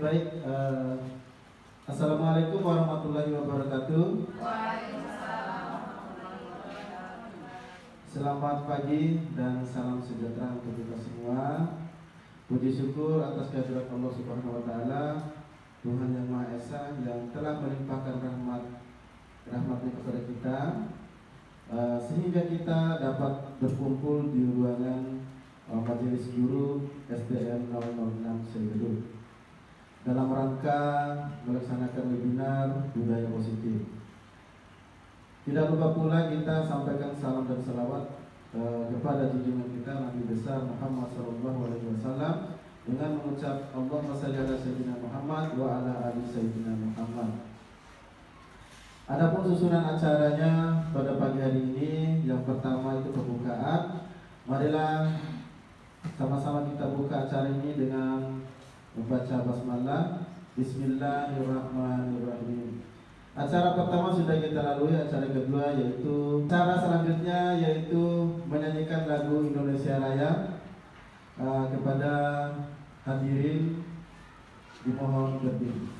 baik. Assalamualaikum warahmatullahi wabarakatuh. Selamat pagi dan salam sejahtera untuk kita semua. Puji syukur atas kehadirat Allah Subhanahu wa taala, Tuhan yang Maha Esa yang telah melimpahkan rahmat-Nya kepada kita, sehingga kita dapat berkumpul di ruangan Majelis Guru SDN 006 Segedu dalam rangka melaksanakan webinar budaya positif. Tidak lupa pula kita sampaikan salam dan salawat kepada junjungan kita Nabi besar Muhammad SAW dengan mengucap Allahumma shalli ala sayyidina Muhammad wa ala ali sayyidina Muhammad. Adapun susunan acaranya pada pagi hari ini, yang pertama itu pembukaan. Marilah sama-sama kita buka acara ini dengan membaca basmalah. Bismillahirrahmanirrahim. Acara pertama sudah kita lalui, acara kedua yaitu acara selanjutnya yaitu menyanyikan lagu Indonesia Raya. Kepada hadirin dimohon berdiri.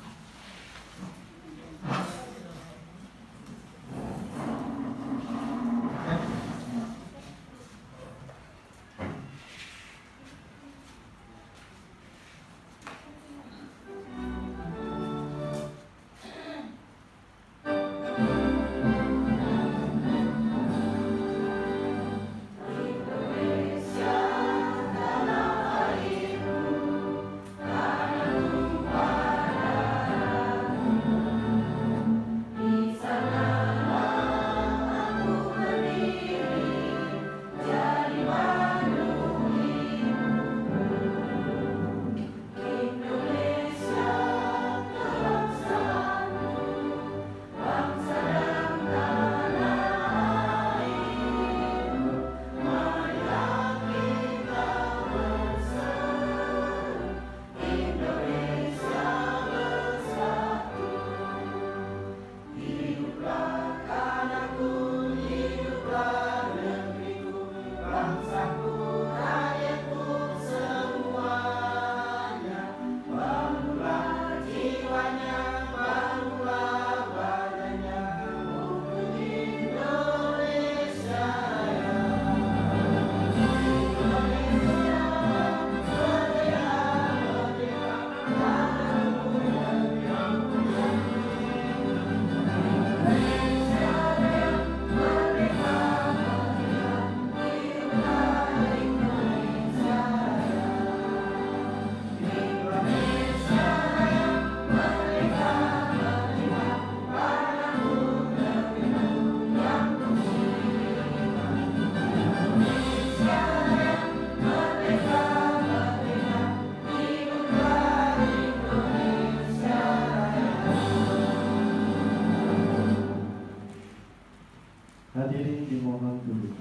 Hadirin dimohon duduk.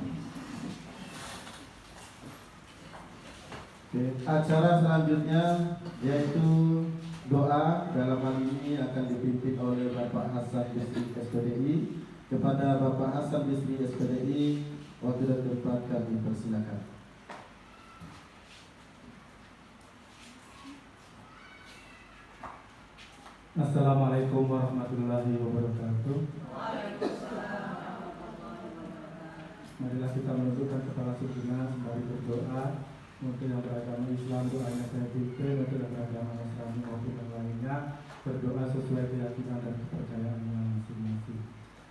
Acara selanjutnya yaitu doa. Dalam hal ini akan dipimpin oleh Bapak Hasan Bisri SPDI. Kepada Bapak Hasan Bisri SPDI, waktu dan tempat kami persilakan. Assalamualaikum warahmatullahi wabarakatuh. Marilah kita menundukkan kepala sejenak sembari berdoa. Untuk yang beragama Islam doanya saya pimpin, untuk yang beragama Nasrani maupun yang lainnya berdoa sesuai keyakinan dan kepercayaannya masing-masing.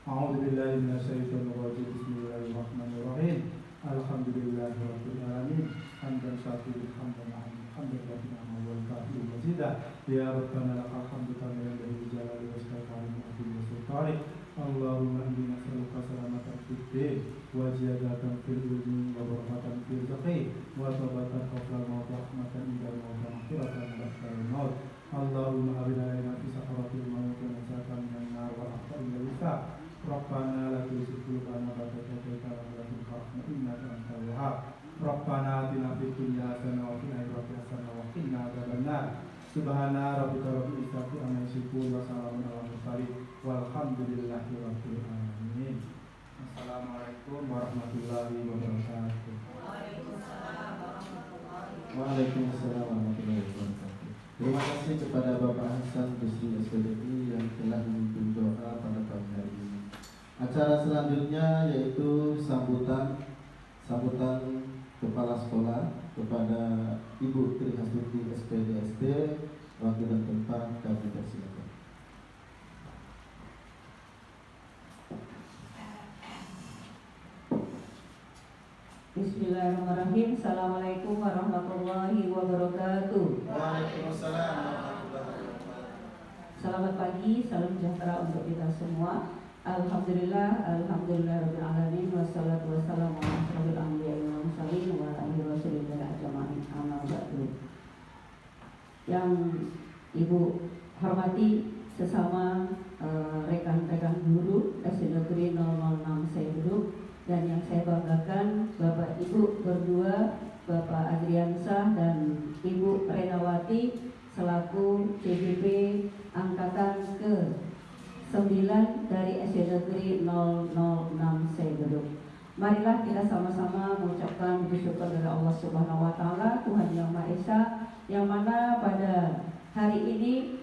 A'udzubillahi minasyaitonir rajim. Bismillahirrahmanirrahim. Alhamdulillahirabbil alamin. Hamdan syakiran hamdan hamdan wal kafiru mazidah. Ya Rabbana lakal hamdu kama yanbaghi li jalali wajhika wa sultanik. Allahumma inni nas'aluka salamatan fid din wa ziyadatan fil ilmi wa barakatan fil rizqi wa tawbatan qabla al-maut wa rahmatan inda al-maut wa maghfiratan ba'da al-maut. Allahumma habibna lana fi sakaratil maut wa nasatan minan nar wa ahfadna lisa. Rabbana la tuzigh qulubana ba'da idh hadaytana wa hab lana min ladunka innaka antal wahhab. Rabbana atina fid dunya hasanah wa fil akhirati hasanah wa qina adzabannar. Subhana rabbika rabbil izzati amma yasifun wa salamun alal mursalin walhamdulillahi rabbil alamin. Assalamualaikum warahmatullahi wabarakatuh. Waalaikumsalam warahmatullahi wabarakatuh. Terima kasih kepada Bapak selanjutnya yaitu sambutan kepala sekolah kepada Ibu Tri Hastuti SPD SD, wakil dan tempat kami persilakan. Bismillahirrahmanirrahim. Assalamualaikum warahmatullahi wabarakatuh. Waalaikumsalam warahmatullahi wabarakatuh. Selamat pagi, salam sejahtera untuk kita semua. Alhamdulillahirabbil alamin, wassalatu wassalamu ala asyrofil anbiya'i wal mursalin wa ala alihi wasallam ajma'in. Amma ba'du. Yang Ibu hormati sesama rekan-rekan guru SD Negeri 006 Saiduduk, dan yang saya banggakan Bapak Ibu berdua, Bapak Adriansah dan Ibu Renawati selaku CGP angkatan ke-9 dari SD Negeri 006 Saiduduk. Marilah kita sama-sama mengucapkan puji syukur dari Allah Subhanahu wa taala, Tuhan Yang Maha Esa, yang mana pada hari ini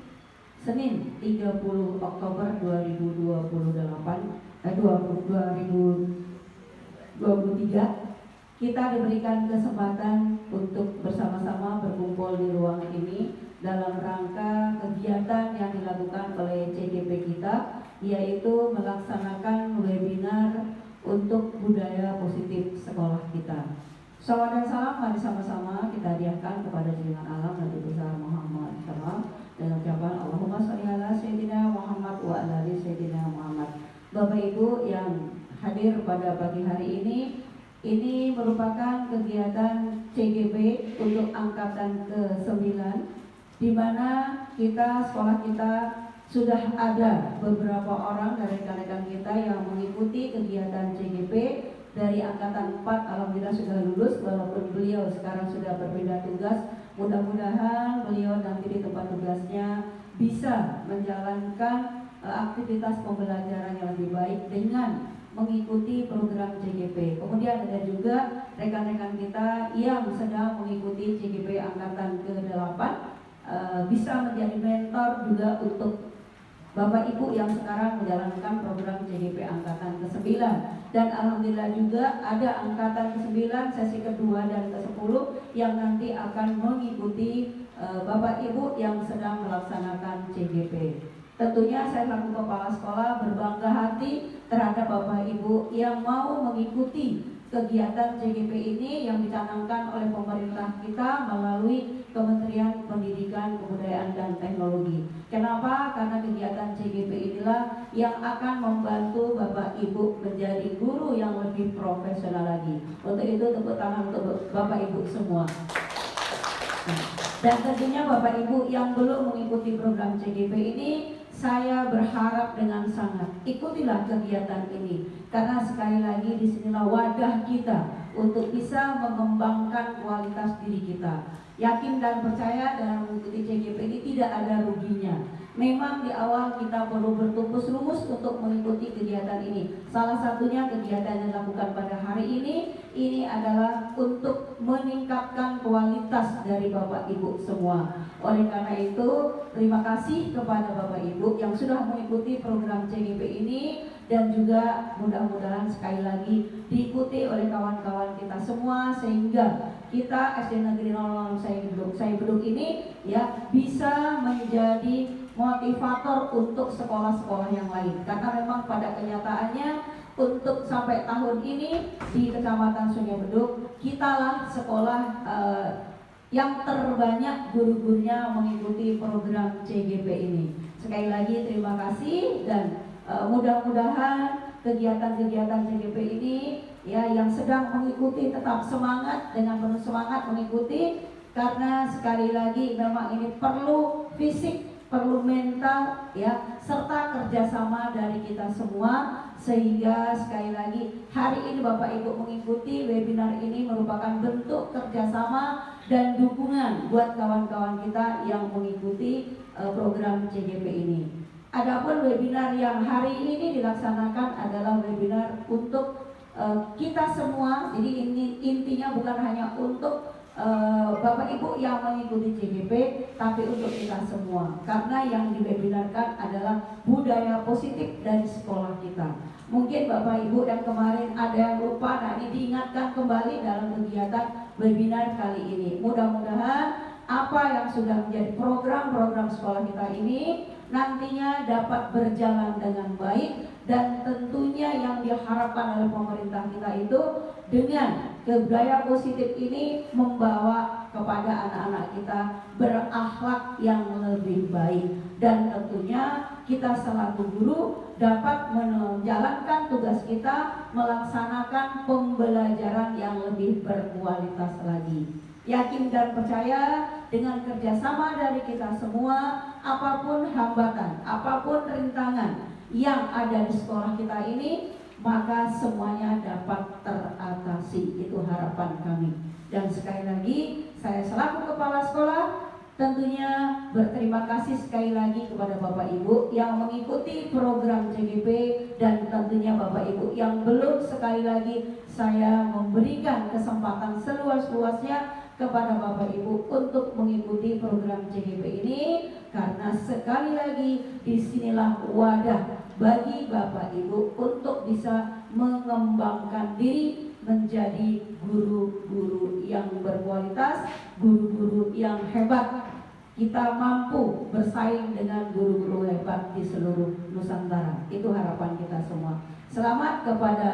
Senin 30 Oktober 2023 kita diberikan kesempatan untuk bersama-sama berkumpul di ruang ini dalam rangka kegiatan yang dilakukan oleh CGP kita, yaitu melaksanakan webinar untuk budaya positif sekolah kita. Salawat dan salam mari sama-sama kita hadiahkan kepada junjungan alam Nabi besar Muhammad SAW dengan ucapan Allahumma sholli ala Sayyidina Muhammad wa ala ali Sayyidina Muhammad. Bapak Ibu yang hadir pada pagi hari ini merupakan kegiatan CGP untuk angkatan ke-9, di mana sekolah kita sudah ada beberapa orang dari rekan-rekan kita yang mengikuti kegiatan CGP dari angkatan 4. Alhamdulillah sudah lulus, walaupun beliau sekarang sudah berbeda tugas. Mudah-mudahan beliau nanti di tempat tugasnya bisa menjalankan aktivitas pembelajaran yang lebih baik dengan mengikuti program CGP. Kemudian ada juga rekan-rekan kita yang sedang mengikuti CGP angkatan ke-8, bisa menjadi mentor juga untuk Bapak Ibu yang sekarang menjalankan program CGP angkatan ke-9. Dan alhamdulillah juga ada angkatan ke-9 sesi kedua dan ke-10 yang nanti akan mengikuti Bapak Ibu yang sedang melaksanakan CGP. Tentunya saya selaku kepala sekolah berbangga hati terhadap Bapak Ibu yang mau mengikuti kegiatan CGP ini yang dicanangkan oleh pemerintah kita melalui Kementerian Pendidikan, Kebudayaan, dan Teknologi. Kenapa? Karena kegiatan CGP inilah yang akan membantu Bapak Ibu menjadi guru yang lebih profesional lagi. Untuk itu tepuk tangan untuk Bapak Ibu semua. Dan tentunya Bapak Ibu yang belum mengikuti program CGP ini, saya berharap dengan sangat ikutilah kegiatan ini, karena sekali lagi disinilah wadah kita untuk bisa mengembangkan kualitas diri kita. Yakin dan percaya dengan mengikuti CGP ini tidak ada ruginya. Memang di awal kita perlu bertumpus rumus untuk mengikuti kegiatan ini. Salah satunya kegiatan yang dilakukan pada hari ini adalah untuk meningkatkan kualitas dari Bapak Ibu semua. Oleh karena itu, terima kasih kepada Bapak Ibu yang sudah mengikuti program CGP ini, dan juga mudah-mudahan sekali lagi diikuti oleh kawan-kawan kita semua, sehingga kita SD Negeri 006 Saiduduk ini ya bisa menjadi motivator untuk sekolah-sekolah yang lain. Karena memang pada kenyataannya untuk sampai tahun ini di Kecamatan Sungai Beduk, kitalah sekolah yang terbanyak guru-gurunya mengikuti program CGP ini. Sekali lagi terima kasih, dan mudah-mudahan kegiatan-kegiatan CGP ini ya yang sedang mengikuti tetap semangat, dengan penuh semangat mengikuti, karena sekali lagi memang ini perlu fisik, perlu mental ya, serta kerjasama dari kita semua. Sehingga sekali lagi hari ini Bapak Ibu mengikuti webinar ini merupakan bentuk kerjasama dan dukungan buat kawan-kawan kita yang mengikuti program CGP ini. Adapun webinar yang hari ini dilaksanakan adalah webinar untuk kita semua. Jadi ini intinya bukan hanya untuk Bapak Ibu yang mengikuti CGP, tapi untuk kita semua. Karena yang diwebinarkan adalah budaya positif dari sekolah kita. Mungkin Bapak Ibu yang kemarin ada yang lupa, nah ini diingatkan kembali dalam kegiatan webinar kali ini. Mudah-mudahan apa yang sudah menjadi program-program sekolah kita ini nantinya dapat berjalan dengan baik, dan tentunya yang diharapkan oleh pemerintah kita itu dengan budaya positif ini membawa kepada anak-anak kita berakhlak yang lebih baik, dan tentunya kita selaku guru dapat menjalankan tugas kita melaksanakan pembelajaran yang lebih berkualitas lagi. Yakin dan percaya dengan kerjasama dari kita semua, apapun hambatan, apapun rintangan yang ada di sekolah kita ini, maka semuanya dapat teratasi. Itu harapan kami. Dan sekali lagi, saya selaku kepala sekolah tentunya berterima kasih sekali lagi kepada Bapak Ibu yang mengikuti program CGP, dan tentunya Bapak Ibu yang belum, sekali lagi saya memberikan kesempatan seluas-luasnya kepada Bapak Ibu untuk mengikuti program CGP ini, karena sekali lagi disinilah wadah bagi Bapak Ibu untuk bisa mengembangkan diri menjadi guru-guru yang berkualitas, guru-guru yang hebat. Kita mampu bersaing dengan guru-guru hebat di seluruh Nusantara. Itu harapan kita semua. Selamat kepada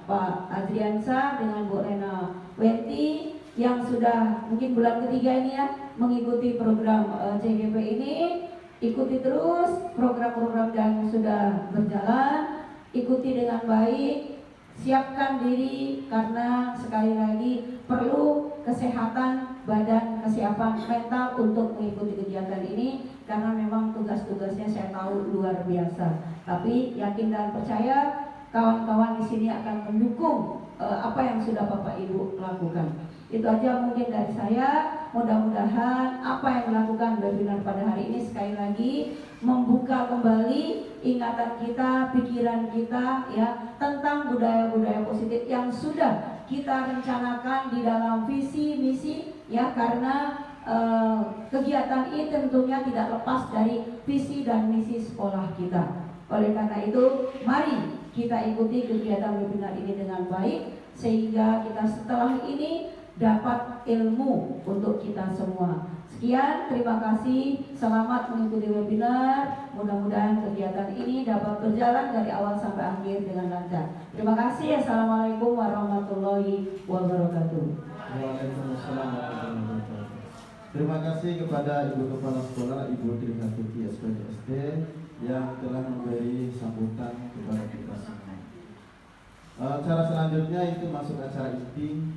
Pak Adriansa dengan Bu Rena Wenti yang sudah mungkin bulan ketiga ini ya mengikuti program CGP ini. Ikuti terus program-program yang sudah berjalan, ikuti dengan baik, siapkan diri, karena sekali lagi perlu kesehatan badan, kesiapan mental untuk mengikuti kegiatan ini, karena memang tugas-tugasnya saya tahu luar biasa. Tapi yakin dan percaya kawan-kawan di sini akan mendukung apa yang sudah Bapak Ibu lakukan. Itu aja mungkin dari saya. Mudah-mudahan apa yang dilakukan webinar pada hari ini sekali lagi membuka kembali ingatan kita, pikiran kita ya tentang budaya-budaya positif yang sudah kita rencanakan di dalam visi misi ya, karena kegiatan ini tentunya tidak lepas dari visi dan misi sekolah kita. Oleh karena itu, mari kita ikuti kegiatan webinar ini dengan baik, sehingga kita setelah ini dapat ilmu untuk kita semua. Sekian, terima kasih, selamat mengikuti webinar. Mudah-mudahan kegiatan ini dapat berjalan dari awal sampai akhir dengan lancar. Terima kasih. Assalamualaikum warahmatullahi wabarakatuh. Waalaikumsalam warahmatullahi wabarakatuh. Terima kasih kepada Ibu Kepala Sekolah Ibu Trinatuti SPDSD yang telah memberi sambutan kepada kita semua. Cara selanjutnya itu masuk acara inti.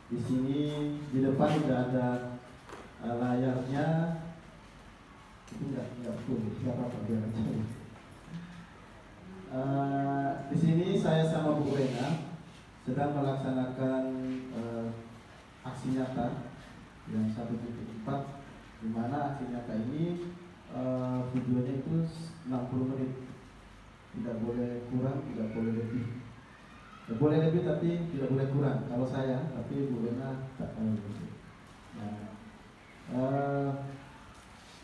Di sini di depan sudah ada layarnya. Itu enggak full, enggak apa-apa biar aja. Di sini saya sama Bu Rena sedang melaksanakan aksi nyata yang 1.4, di mana aksi nyata ini videonya itu 60 menit, tidak boleh kurang, tidak boleh lebih. Boleh lebih tapi tidak boleh kurang. Kalau saya, tapi Bu Rena tak tahu.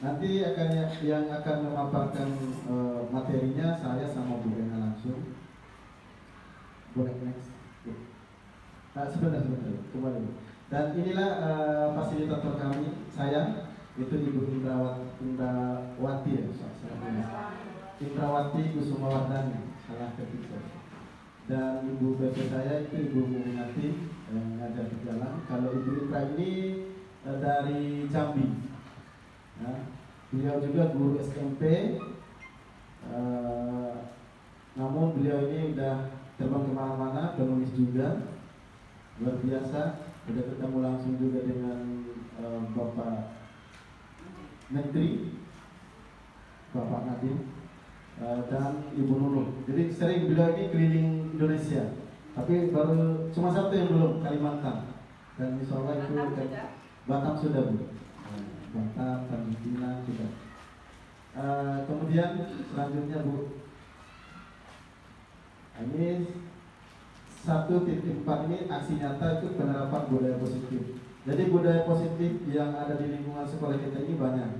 Nanti yang akan memaparkan materinya saya sama Bu Rena langsung. Boleh next. Sebentar, kembali. Dan inilah fasilitator kami, saya itu Ibu Indrawati ya, Indrawati Kusumawardhani, salah ketik saya. Dan ibu BP saya itu Ibu Muminati yang ngajar berjalan. Kalau Ibu Indra ini dari Jambi. Nah, beliau juga guru SMP. Namun beliau ini udah terbang kemana-mana, penulis juga, luar biasa. Udah ketemu langsung juga dengan Bapak Menteri, Bapak Nadiem, dan Ibu Nurul. Jadi sering beliau ini keliling Indonesia, tapi baru cuma satu yang belum, Kalimantan. Dan insya Allah itu Batam sudah Bu, Batam, Tanjung Pinang sudah. Kemudian selanjutnya Bu, ini 1.4 ini aksi nyata itu penerapan budaya positif. Jadi budaya positif yang ada di lingkungan sekolah kita ini banyak.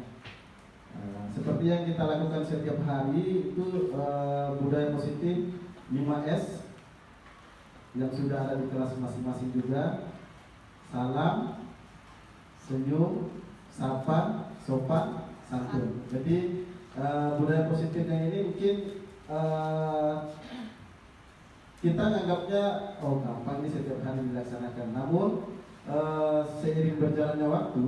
Seperti yang kita lakukan setiap hari itu budaya positif 5S yang sudah ada di kelas masing-masing juga. Salam, senyum, sapa, sopan, santun. Jadi budaya positif yang ini mungkin kita anggapnya gampang ini setiap hari dilaksanakan. Namun seiring berjalannya waktu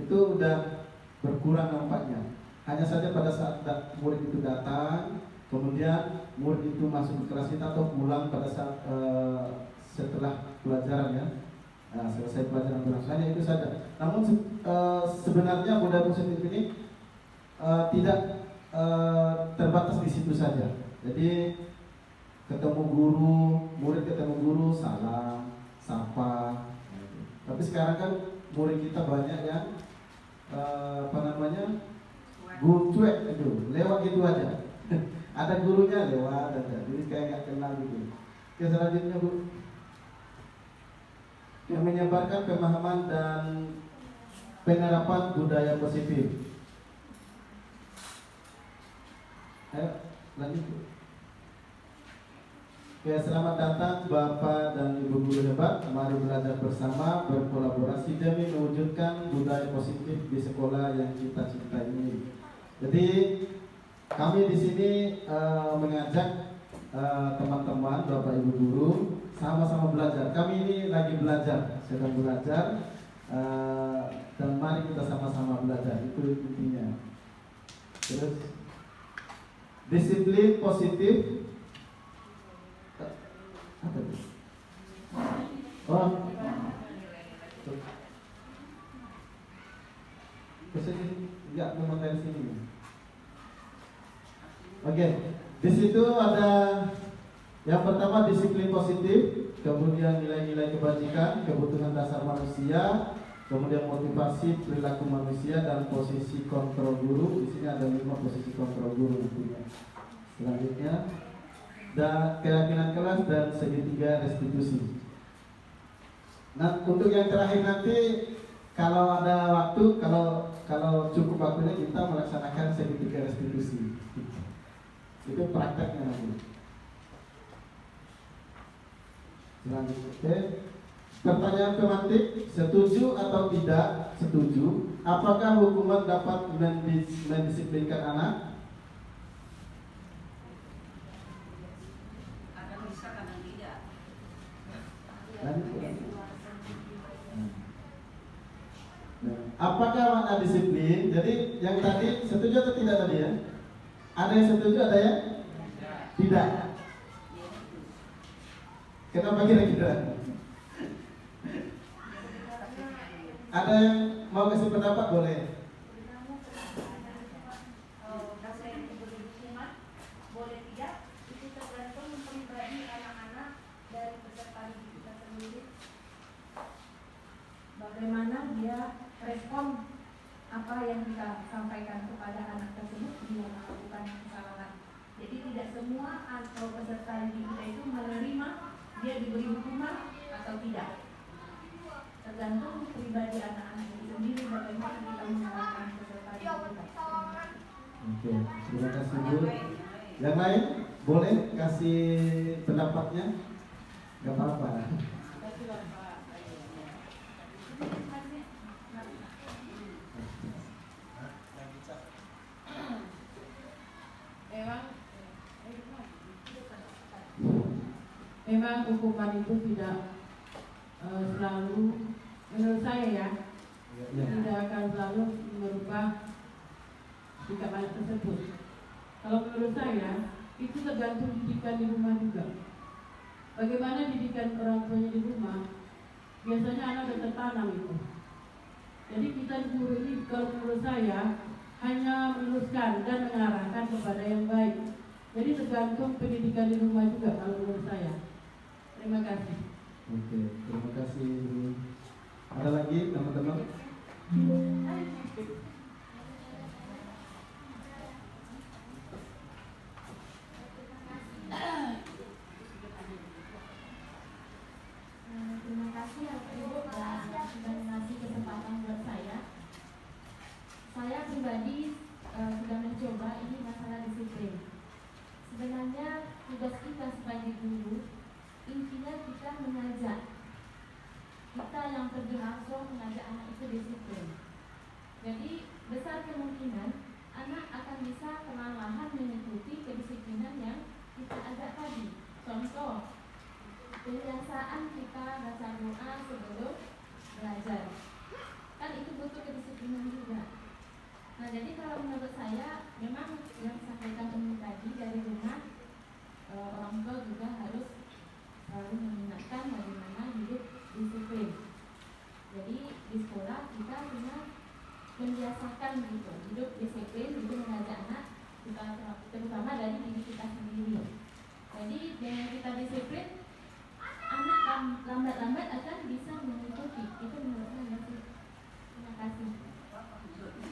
itu udah berkurang nampaknya. Hanya saja pada saat murid itu datang, kemudian murid itu masuk ke kelas kita atau pulang pada saat setelah pelajaran ya, selesai pelajaran berlangsung, hanya itu saja. Namun sebenarnya budaya positif ini tidak terbatas di situ saja. Jadi ketemu guru, murid ketemu guru, salam, sapa. Tapi sekarang kan murid kita banyak yang guru cuek itu, lewat gitu aja. Ada gurunya lewat aja, jadi kayak nggak kenal gitu. Oke, selanjutnya Bu, yang menyebarkan pemahaman dan penerapan budaya positif. Ayo lanjut Bu. Oke, selamat datang Bapak dan Ibu guru hebat. Mari belajar bersama, berkolaborasi demi mewujudkan budaya positif di sekolah yang kita cintai ini. Jadi kami di sini mengajak teman-teman Bapak Ibu guru sama-sama belajar. Kami ini lagi belajar, sedang belajar, dan mari kita sama-sama belajar. Itu intinya. Terus disiplin positif. Apa itu? Oh, kesini enggak memang dari sini. Oke, di situ ada yang pertama disiplin positif, kemudian nilai-nilai kebajikan, kebutuhan dasar manusia, kemudian motivasi perilaku manusia dan posisi kontrol guru. Di sini ada 5 posisi kontrol guru nantinya. Selanjutnya dan keyakinan kelas dan segitiga restitusi. Nah, untuk yang terakhir nanti kalau ada waktu, kalau cukup waktunya kita melaksanakan segitiga restitusi. Itu prakteknya nanti. Selanjutnya, pertanyaan pemantik, setuju atau tidak setuju? Apakah hukuman dapat mendisiplinkan anak? Apakah makna disiplin? Jadi yang tadi setuju atau tidak tadi ya? Ada yang setuju, ada yang tidak. Kenapa kira-kira? Ada yang mau kasih pendapat boleh? Boleh tidak, itu tergantung pribadi anak-anak dari peserta didik kita sendiri. Bagaimana dia respon apa yang kita sampaikan kepada anak tersebut bila melakukan kesalahan. Jadi tidak semua atau peserta didik kita itu menerima dia diberi hukuman atau tidak. Tergantung pribadi anak-anak itu sendiri bagaimana kita mengarahkan peserta didik kita. Oke, terima kasih Bu. Yang lain boleh kasih pendapatnya? Gak apa-apa. Memang hukuman itu tidak selalu, menurut saya ya, tidak akan selalu merubah sikap anak tersebut. Kalau menurut saya, itu tergantung didikan di rumah juga. Bagaimana didikan orang tuanya di rumah, biasanya anak sudah tertanam itu. Jadi kita guru ini kalau menurut saya hanya meneruskan dan mengarahkan kepada yang baik. Jadi tergantung pendidikan di rumah juga kalau menurut saya. Terima kasih. Oke, terima kasih Bu. Ada lagi teman-teman? Terima kasih Ibu. kedisiplinan, anak akan bisa perlahan-lahan mengikuti kedisiplinan yang kita ajak tadi. Contoh, kebiasaan kita baca doa sebelum belajar, kan itu butuh kedisiplinan juga. Nah, jadi kalau menurut saya memang yang disampaikan ini tadi dari rumah, orang tua juga harus selalu mengingatkan bagaimana hidup disiplin. Jadi di sekolah kita cuma membiasakan gitu hidup disiplin, itu mengajak anak kita, terutama dari diri kita sendiri. Jadi dengan kita disiplin, anak lambat-lambat akan bisa mengikuti. Itu menurut saya sih. Terima kasih.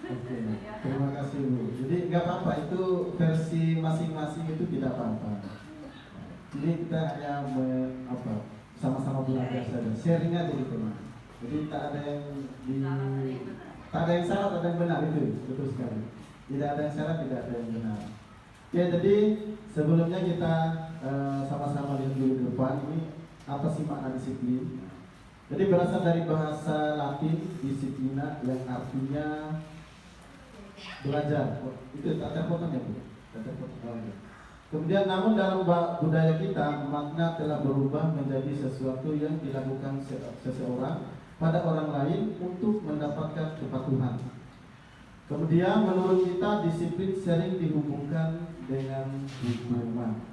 Oke, terima kasih Bu. Jadi nggak apa-apa, itu versi masing-masing itu tidak apa-apa. Ini kita hanya sama-sama belajar saja, sharing aja gitu. Jadi tak ada yang salah, tak ada yang benar, itu betul sekali. Tidak ada yang salah, tidak ada yang benar. Ya, jadi sebelumnya kita sama-sama lihat dulu di depan ini apa sih makna disiplin. Jadi berasal dari bahasa Latin disiplina yang artinya belajar. Itu tak terpotong ya Bu? Tak terpotong. Kemudian namun dalam budaya kita makna telah berubah menjadi sesuatu yang dilakukan seseorang pada orang lain untuk mendapatkan kepatuhan. Kemudian menurut kita disiplin sering dihubungkan dengan hukuman.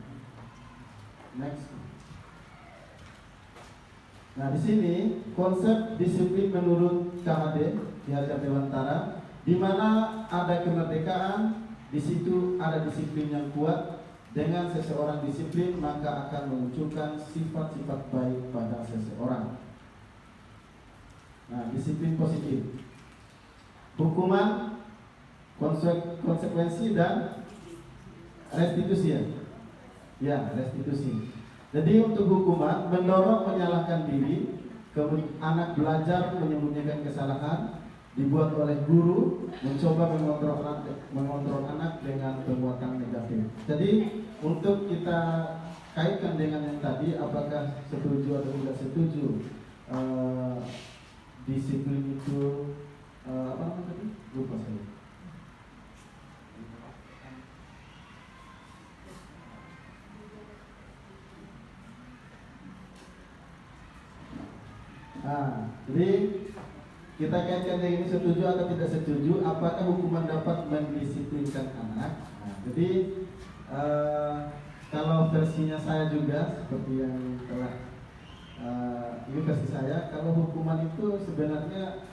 Next. Nah, di sini konsep disiplin menurut KHD Ki Hajar Dewantara, di mana ada kemerdekaan, di situ ada disiplin yang kuat. Dengan seseorang disiplin maka akan memunculkan sifat-sifat baik pada seseorang. Nah, disiplin positif, hukuman, konsekuensi dan restitusi ya. Ya, restitusi. Jadi untuk hukuman mendorong menyalahkan diri, anak belajar menyembunyikan kesalahan, dibuat oleh guru mencoba mengontrol anak dengan perbuatan negatif. Jadi untuk kita kaitkan dengan yang tadi, apakah setuju atau tidak setuju disiplin itu apa namanya tadi? Lupa saya. Jadi kita kaitkan dengan ini, setuju atau tidak setuju, apakah hukuman dapat mendisiplinkan anak. Nah, jadi kalau versinya saya juga seperti yang telah ini versi saya, kalau hukuman itu sebenarnya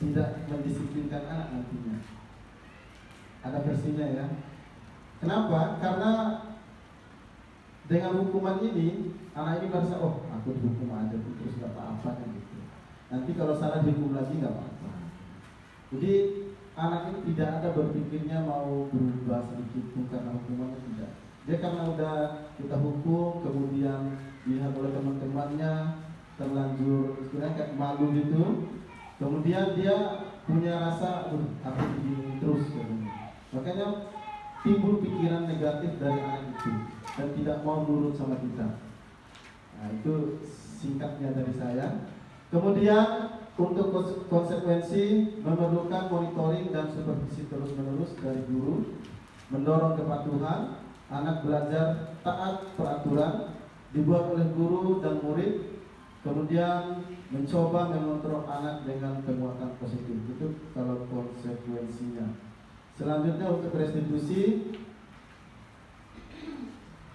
tidak mendisiplinkan anak nantinya. Ada versinya ya. Kenapa? Karena dengan hukuman ini anak ini merasa, oh aku dihukum aja terus gak apa-apa kan gitu. Nanti kalau salah dihukum lagi gak apa-apa. Jadi anak ini tidak ada berpikirnya mau berubah sedikit pun karena hukumannya, tidak. Dia karena udah kita hukum, kemudian dilihat oleh teman-temannya terlanjur istilahnya kayak malu gitu, kemudian dia punya rasa aku begini terus gitu. Makanya timbul pikiran negatif dari anak itu dan tidak mau nurut sama kita. Nah, itu singkatnya dari saya. Kemudian untuk konsekuensi memerlukan monitoring dan supervisi terus-menerus dari guru, mendorong kepatuhan, anak belajar taat peraturan, dibuat oleh guru dan murid, kemudian mencoba mengontrol anak dengan penguatan positif. Itu kalau konsekuensinya. Selanjutnya untuk restitusi,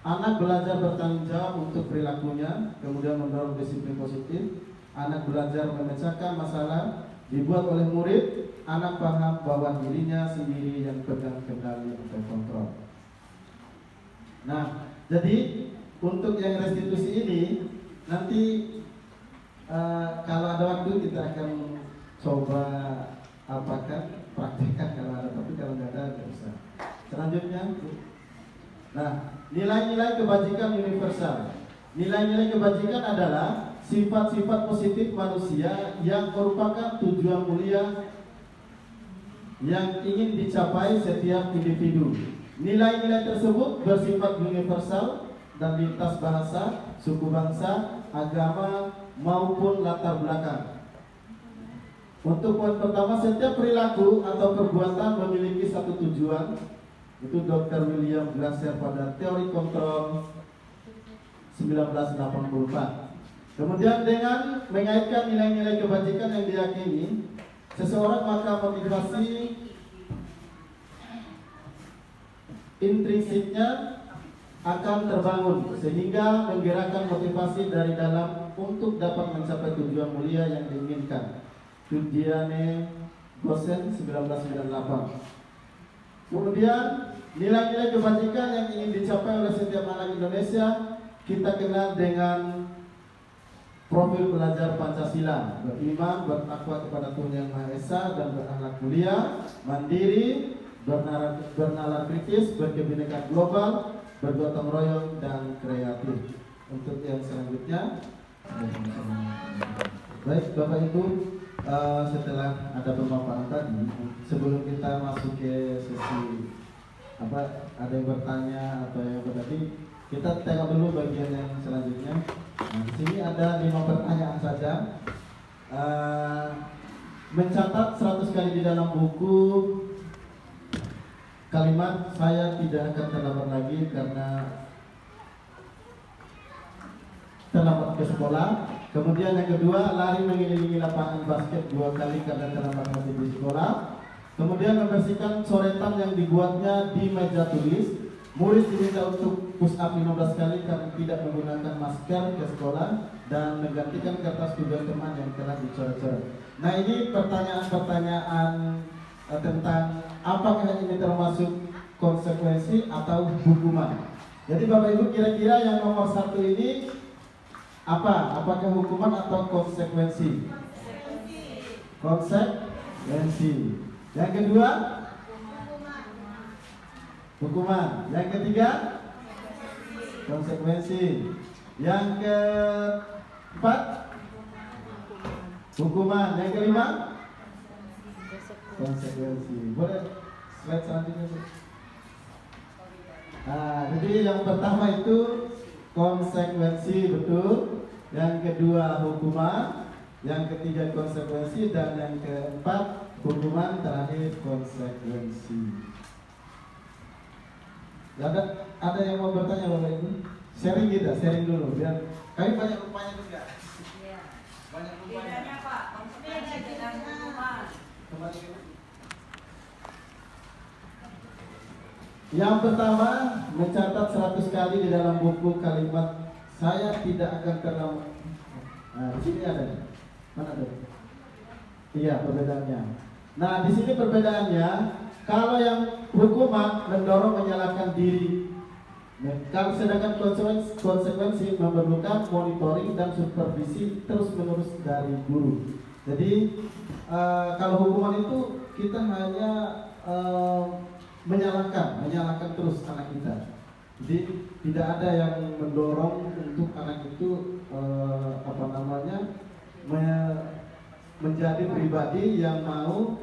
anak belajar bertanggung jawab untuk perilakunya, kemudian mendorong disiplin positif. Anak belajar memecahkan masalah, dibuat oleh murid. Anak paham bahwa dirinya sendiri yang pegang kendali atau kontrol. Nah, jadi untuk yang restitusi ini nanti kalau ada waktu kita akan coba praktekkan kalau ada, tapi kalau nggak ada nggak bisa. Selanjutnya, nah, nilai-nilai kebajikan universal. Nilai-nilai kebajikan adalah sifat-sifat positif manusia yang merupakan tujuan mulia yang ingin dicapai setiap individu. Nilai-nilai tersebut bersifat universal dan lintas bahasa, suku bangsa, agama maupun latar belakang. Untuk poin pertama, setiap perilaku atau perbuatan memiliki satu tujuan. Itu Dr. William Glasser pada teori kontrol 1984. Kemudian dengan mengaitkan nilai-nilai kebajikan yang diyakini, seseorang maka motivasi intrinsiknya akan terbangun sehingga menggerakkan motivasi dari dalam untuk dapat mencapai tujuan mulia yang diinginkan. Tudiane Gosen 1998. Kemudian nilai-nilai kebajikan yang ingin dicapai oleh setiap anak Indonesia kita kenal dengan profil pelajar Pancasila: beriman, bertakwa kepada Tuhan Yang Maha Esa, dan berakhlak mulia, mandiri, bernalar kritis, berkebinekaan global, bergotong royong, dan kreatif. Untuk yang selanjutnya, baik Bapak Ibu, setelah ada pemaparan tadi, sebelum kita masuk ke sesi ada yang bertanya atau yang bertanya, kita tengok dulu bagian yang selanjutnya. Nah, di sini ada 5 pertanyaan saja. Mencatat 100 kali di dalam buku kalimat "saya tidak akan terlambat lagi karena terlambat ke sekolah". Kemudian yang kedua, lari mengelilingi lapangan basket 2 kali karena terlambat lagi di sekolah. Kemudian membersihkan coretan yang dibuatnya di meja tulis. Murid diminta untuk push up 15 kali karena tidak menggunakan masker ke sekolah, dan menggantikan kertas tugas teman yang telah dicoret-coret. Nah, ini pertanyaan-pertanyaan tentang apakah ini termasuk konsekuensi atau hukuman. Jadi Bapak Ibu, kira-kira yang nomor 1 ini apa? Apakah hukuman atau konsekuensi? Konsekuensi. Yang kedua, hukuman. Yang ketiga, konsekuensi. Yang keempat, hukuman. Yang kelima, konsekuensi. Boleh slide selanjutnya, Bu? Nah, jadi yang pertama itu konsekuensi, betul. Yang kedua, hukuman. Yang ketiga, konsekuensi. Dan yang keempat, hukuman. Terakhir, konsekuensi. Ada yang mau bertanya Bapak Ibu? Sharing kita, sharing dulu biar kami banyak rupanya juga. Iya. Banyak rupanya. Bedanya Pak, konsekuensi dengan hukuman. Kembali ke yang pertama, mencatat 100 kali di dalam buku kalimat "saya tidak akan terlambat". Nah, di sini ada. Mana ada? Iya, perbedaannya. Nah, di sini perbedaannya, kalau yang hukuman mendorong menyalahkan diri. Kalau sedangkan konsekuensi memerlukan monitoring dan supervisi terus-menerus dari guru. Jadi kalau hukuman itu kita hanya menyalahkan terus anak kita. Jadi tidak ada yang mendorong untuk anak itu menjadi pribadi yang mau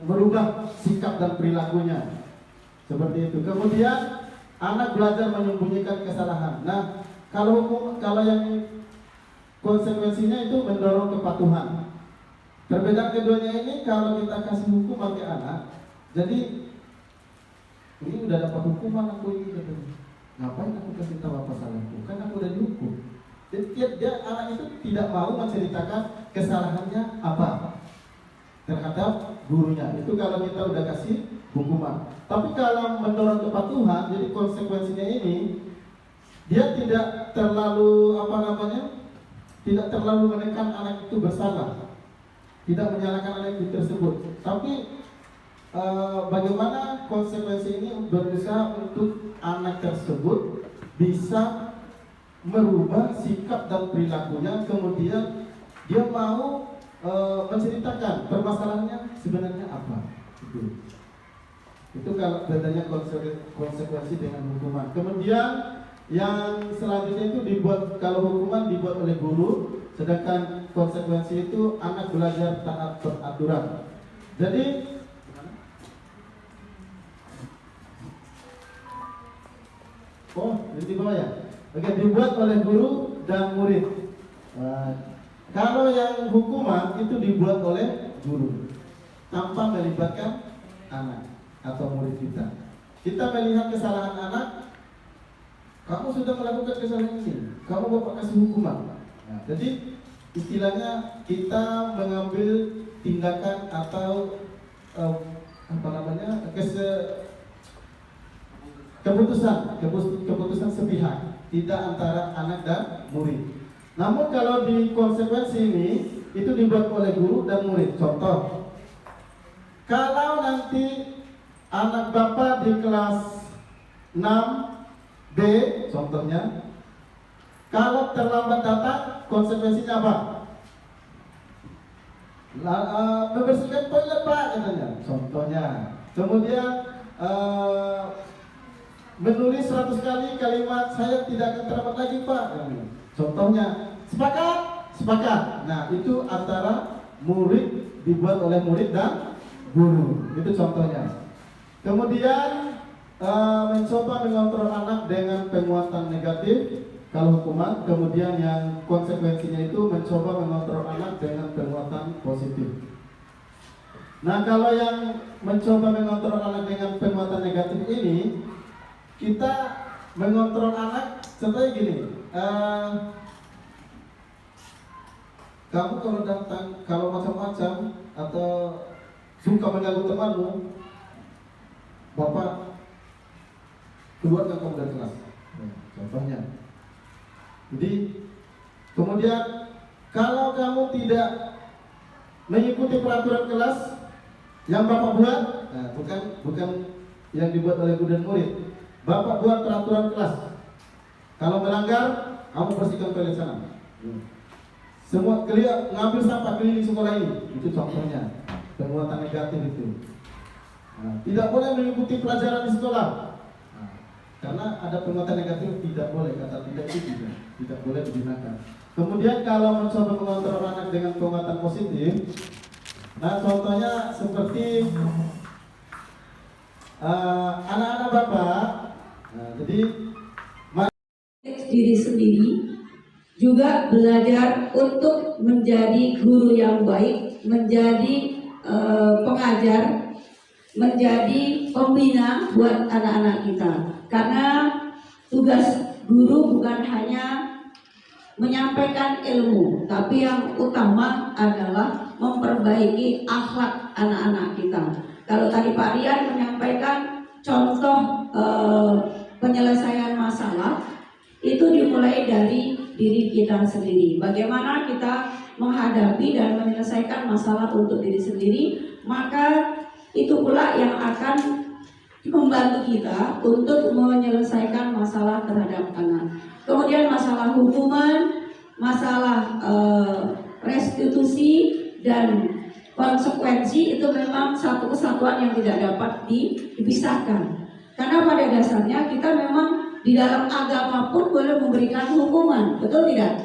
merubah sikap dan perilakunya. Seperti itu. Kemudian anak belajar menyembunyikan kesalahan. Nah, kalau yang konsekuensinya itu mendorong kepatuhan. Perbedaan keduanya ini, kalau kita kasih hukuman ke anak, jadi ini udah dapat hukuman aku ini, ngapain aku kasih tahu apa salahku? Kan aku udah dihukum. Jadi anak itu tidak mau menceritakan kesalahannya apa terhadap gurunya. Itu kalau kita udah kasih hukuman. Tapi kalau mendorong kepatuhan, jadi konsekuensinya ini dia tidak terlalu tidak terlalu menekan anak itu bersalah, tidak menyalahkan anak itu tersebut. Tapi bagaimana konsekuensi ini berusaha untuk anak tersebut bisa merubah sikap dan perilakunya, kemudian dia mau menceritakan permasalahannya sebenarnya apa. Itu kalau bedanya konsekuensi dengan hukuman. Kemudian yang selanjutnya itu kalau hukuman dibuat oleh guru, sedangkan konsekuensi itu anak belajar taat peraturan. Jadi di bawah ya. Oke, dibuat oleh guru dan murid. Kalau yang hukuman itu dibuat oleh guru tanpa melibatkan anak atau murid kita. Kita melihat kesalahan anak, kamu sudah melakukan kesalahan ini, kamu bapak kasih hukuman. Nah, jadi istilahnya kita mengambil tindakan atau keputusan sepihak, tidak antara anak dan murid. Namun kalau di konsekuensi ini itu dibuat oleh guru dan murid. Contoh, kalau nanti anak bapak di kelas 6B contohnya, kalau terlambat datang konsekuensinya apa? Membersihkan toilet pak katanya, contohnya. Kemudian menulis 100 kali kalimat saya tidak akan terlambat lagi pak, contohnya. Sepakat? Sepakat. Nah itu antara murid, dibuat oleh murid dan guru, itu contohnya. Kemudian mencoba mengontrol anak dengan penguatan negatif kalau hukuman. Kemudian yang konsekuensinya itu mencoba mengontrol anak dengan penguatan positif. Nah kalau yang mencoba mengontrol anak dengan penguatan negatif ini, kita mengontrol anak contohnya gini, kamu kalau datang, kalau macam-macam atau suka mengganggu temanmu, bapak keluarkan kamu dari kelas, contohnya. Jadi kemudian kalau kamu tidak mengikuti peraturan kelas yang bapak buat, nah, bukan yang dibuat oleh guru dan murid, bapak buat peraturan kelas. Kalau melanggar, kamu bersihkan toilet sana. Semua ngambil sampah keliling sekolah ini, itu contohnya penguatan negatif itu. Nah, tidak boleh mengikuti pelajaran di sekolah. Nah, karena ada penguatan negatif, tidak boleh, kata tidak itu tidak boleh digunakan. Kemudian kalau mencoba mengontrol anak dengan penguatan positif, nah contohnya seperti anak-anak bapak, nah, jadi diri sendiri, juga belajar untuk menjadi guru yang baik, menjadi pengajar, menjadi pembina buat anak-anak kita. Karena tugas guru bukan hanya menyampaikan ilmu, tapi yang utama adalah memperbaiki akhlak anak-anak kita. Kalau tadi Pak Rian menyampaikan contoh penyelesaian masalah, itu dimulai dari diri kita sendiri. Bagaimana kita menghadapi dan menyelesaikan masalah untuk diri sendiri, maka itu pula yang akan membantu kita untuk menyelesaikan masalah terhadap anak. Kemudian masalah hukuman, masalah restitusi dan konsekuensi itu memang satu kesatuan yang tidak dapat dipisahkan. Karena pada dasarnya kita memang di dalam agama pun boleh memberikan hukuman, betul tidak?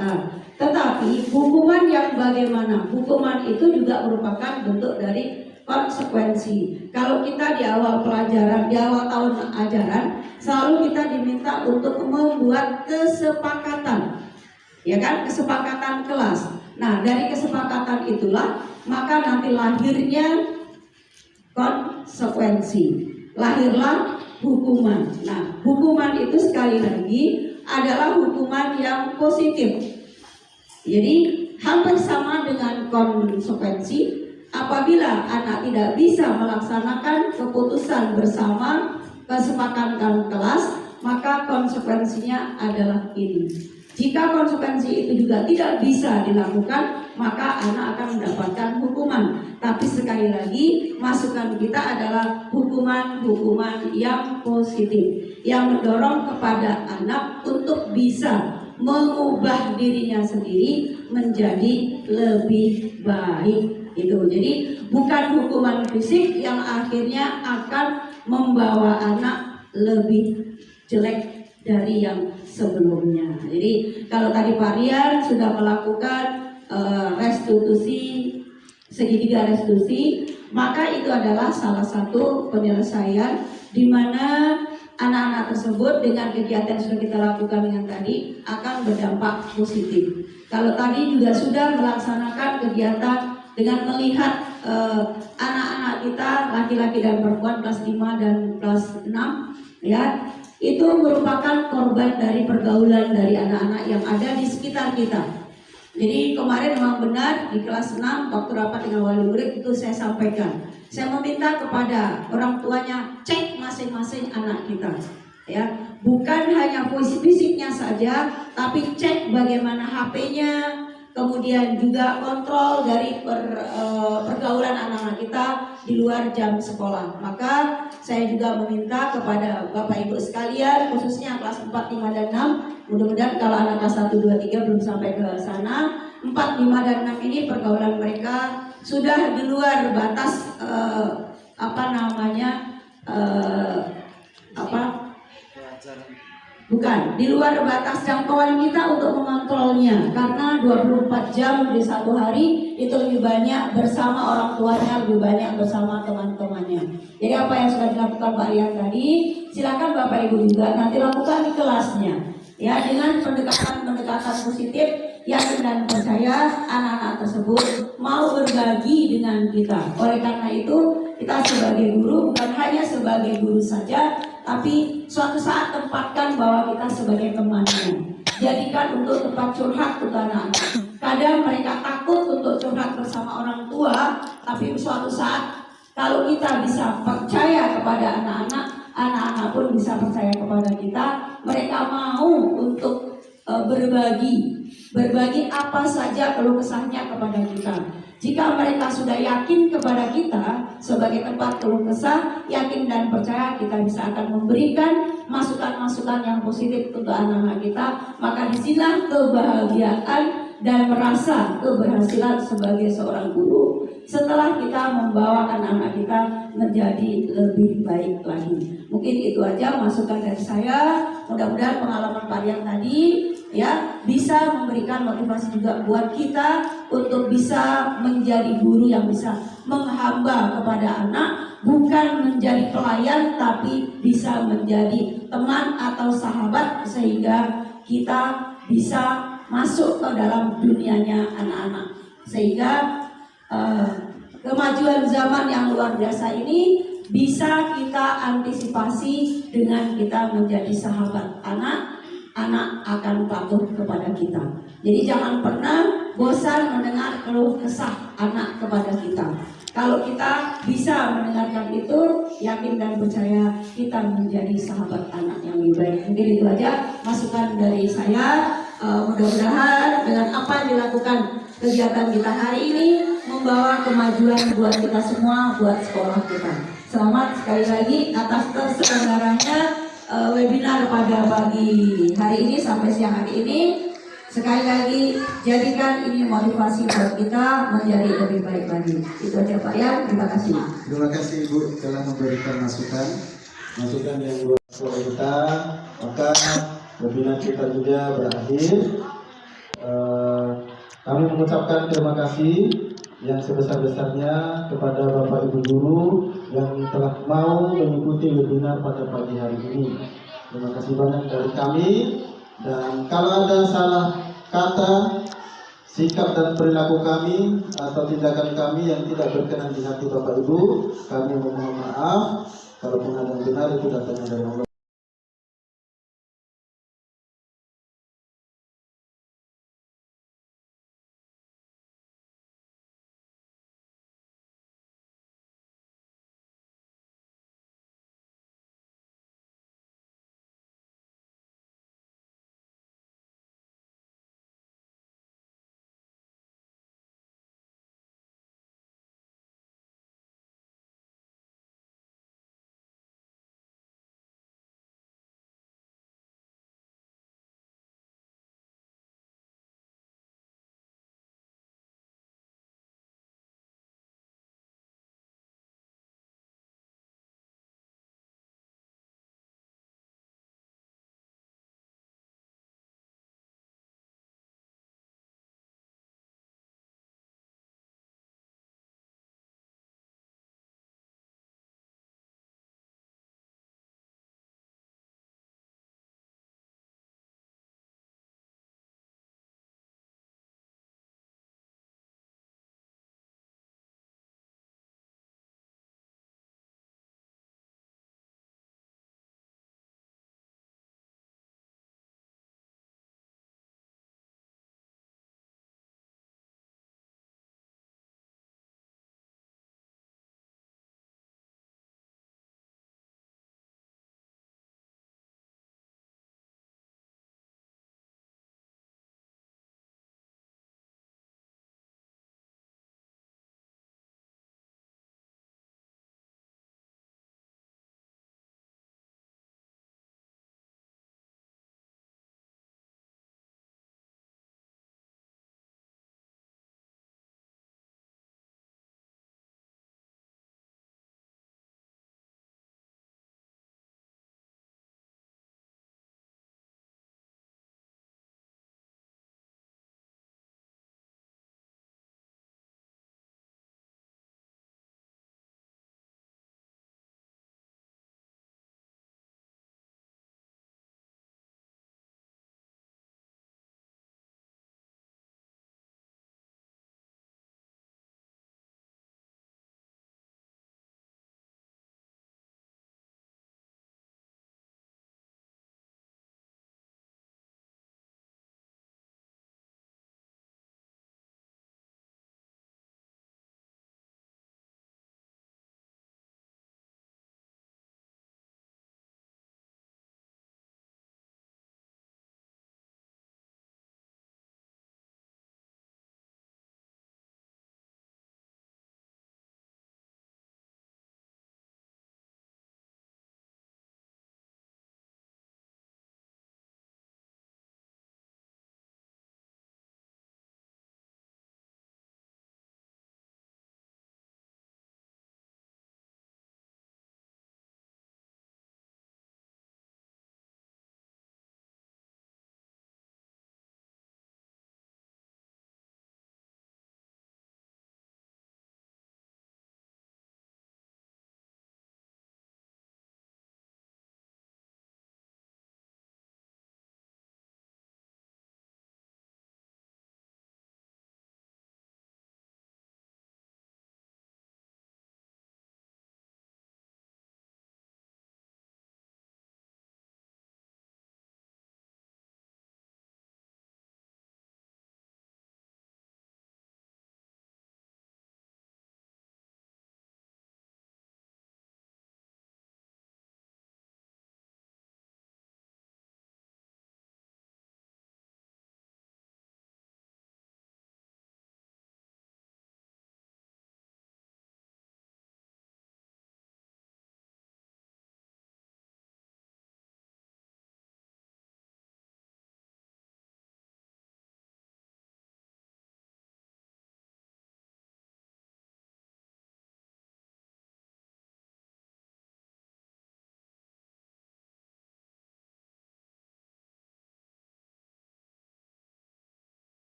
Nah, tetapi hukuman yang bagaimana? Hukuman itu juga merupakan bentuk dari konsekuensi. Kalau kita di awal pelajaran, di awal tahun ajaran, selalu kita diminta untuk membuat kesepakatan, ya kan? Kesepakatan kelas. Nah, dari kesepakatan itulah maka nanti lahirnya konsekuensi, lahirlah hukuman. Nah, hukuman itu sekali lagi adalah hukuman yang positif. Jadi hampir sama dengan konsekuensi. Apabila anak tidak bisa melaksanakan keputusan bersama kesepakatan kelas, maka konsekuensinya adalah ini. Jika konsekuensi itu juga tidak bisa dilakukan, maka anak akan mendapatkan hukuman. Tapi sekali lagi, masukan kita adalah hukuman-hukuman yang positif, yang mendorong kepada anak untuk bisa mengubah dirinya sendiri menjadi lebih baik. Itu jadi bukan hukuman fisik yang akhirnya akan membawa anak lebih jelek dari yang sebelumnya. Jadi kalau tadi Pak Rian sudah melakukan restitusi, segitiga restitusi, maka itu adalah salah satu penyelesaian di mana anak-anak tersebut dengan kegiatan yang sudah kita lakukan dengan tadi akan berdampak positif. Kalau tadi juga sudah melaksanakan kegiatan dengan melihat anak-anak kita laki-laki dan perempuan kelas 5 dan kelas 6 ya, itu merupakan korban dari pergaulan dari anak-anak yang ada di sekitar kita. Jadi kemarin memang benar di kelas 6 waktu rapat dengan wali murid itu saya sampaikan. Saya meminta kepada orang tuanya cek masing-masing anak kita. Ya, bukan hanya fisiknya saja, tapi cek bagaimana HP-nya, kemudian juga kontrol dari pergaulan anak-anak kita di luar jam sekolah. Maka saya juga meminta kepada Bapak Ibu sekalian, khususnya kelas 4, 5, dan 6, mudah-mudahan kalau anak kelas 1, 2, 3 belum sampai ke sana, 4, 5, dan 6 ini pergaulan mereka sudah di luar batas bukan di luar batas jangkauan kita untuk mengontrolnya, karena 24 jam di satu hari itu lebih banyak bersama orang tuanya, lebih banyak bersama teman-temannya. Jadi apa yang sudah dilakukan Pak Rian tadi, silakan Bapak Ibu juga nanti lakukan di kelasnya ya, dengan pendekatan positif, yakin dan percaya anak-anak tersebut mau berbagi dengan kita. Oleh karena itu kita sebagai guru bukan hanya sebagai guru saja, tapi suatu saat tempatkan bahwa kita sebagai temannya. Jadikan untuk tempat curhat untuk anak-anak. Kadang mereka takut untuk curhat bersama orang tua, tapi suatu saat kalau kita bisa percaya kepada anak-anak, anak-anak pun bisa percaya kepada kita. Mereka mau untuk berbagi apa saja keluh kesahnya kepada kita. Jika mereka sudah yakin kepada kita sebagai tempat keluh kesah, yakin dan percaya kita bisa akan memberikan masukan-masukan yang positif untuk anak-anak kita, maka disinilah kebahagiaan dan merasa keberhasilan sebagai seorang guru setelah kita membawakan anak kita menjadi lebih baik lagi. Mungkin itu aja masukan dari saya. Mudah-mudahan pengalaman Pak Rian tadi ya bisa memberikan motivasi juga buat kita untuk bisa menjadi guru yang bisa menghamba kepada anak, bukan menjadi pelayan tapi bisa menjadi teman atau sahabat, sehingga kita bisa masuk ke dalam dunianya anak-anak, sehingga kemajuan zaman yang luar biasa ini bisa kita antisipasi dengan kita menjadi sahabat anak. Anak akan patuh kepada kita. Jadi jangan pernah bosan mendengar keluh kesah anak kepada kita. Kalau kita bisa mendengarkan itu, yakin dan percaya kita menjadi sahabat anak yang lebih baik. Mungkin itu aja masukan dari saya. Mudah-mudahan dengan apa yang dilakukan kegiatan kita hari ini membawa kemajuan buat kita semua, buat sekolah kita. Selamat sekali lagi atas terselenggaranya webinar pada pagi hari ini sampai siang hari ini. Sekali lagi jadikan ini motivasi buat kita menjadi lebih baik lagi. Itu aja Pak Yan, terima kasih. Terima kasih Ibu telah memberikan masukan yang luar biasa kita. Maka webinar kita juga berakhir. Kami mengucapkan terima kasih yang sebesar-besarnya kepada Bapak Ibu guru yang telah mau mengikuti webinar pada pagi hari ini. Terima kasih banyak dari kami. Dan kalau ada salah kata, sikap dan perilaku kami atau tindakan kami yang tidak berkenan di hati Bapak Ibu, kami mohon maaf. Kalaupun ada yang benar, itu datangnya dari Allah.